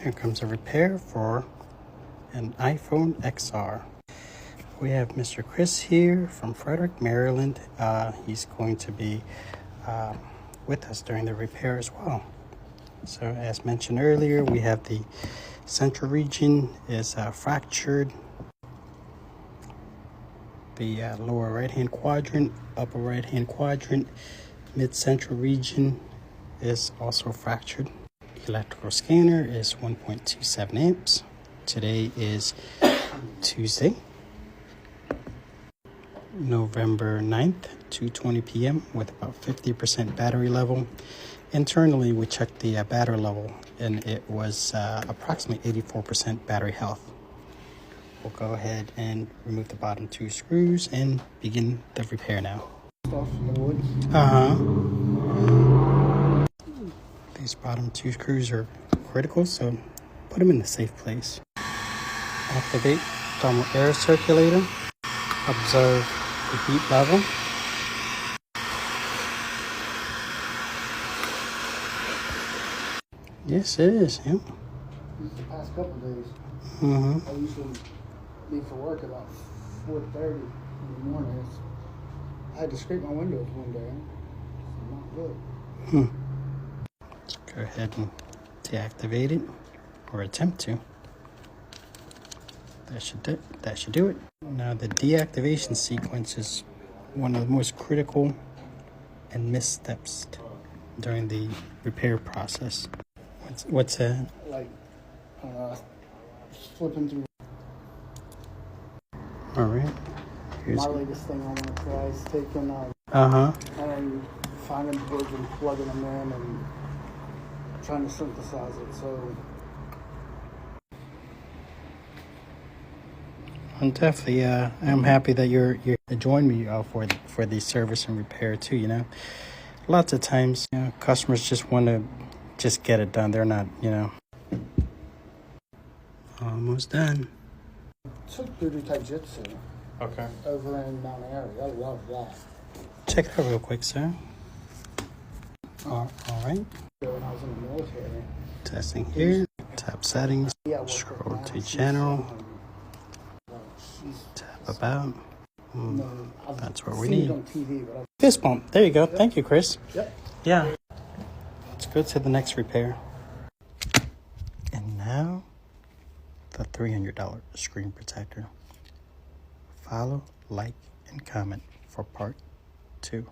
Here comes a repair for an iPhone XR. We have Mr. Chris here from Frederick, Maryland. He's going to be with us during the repair as well. So as mentioned earlier, we have the central region is fractured. The lower right-hand quadrant, upper right-hand quadrant, mid-central region is also fractured. Electrical scanner is 1.27 amps. Today is Tuesday, November 9th, 2:20 p.m. with about 50% battery level. Internally, we checked the battery level and it was approximately 84% battery health. We'll go ahead and remove the bottom two screws and begin the repair now. These bottom two screws are critical, so put them in a safe place. Activate thermal air circulator. Observe the heat level. Yes, it is. Yep. The past couple of days. I usually leave for work about 4:30 in the morning. I had to scrape my windows one day. It's not good. Let's go ahead and deactivate it, or attempt to. That should do it. Now the deactivation sequence is one of the most critical and missed steps during the repair process. What's that? Like flipping through. All right. My latest thing I want to try is taking and finding boards and plugging them in and trying to synthesize it. So I'm definitely I'm happy that you're joining me for the service and repair too. You know, lots of times customers just want to just get it done. They're not, almost done. took Voodoo Taijutsu. Okay. Over in Mount Airy. I love that. Check it out real quick, sir. All right. When I was in the military. Testing here. Tap settings. Scroll to general. Tap about. That's what we need. On TV, but Fist bump. There you go. Yep. Thank you, Chris. Yep. Yeah. Let's go to the next repair. And now, the $300 screen protector. Follow, like, and comment for part 2.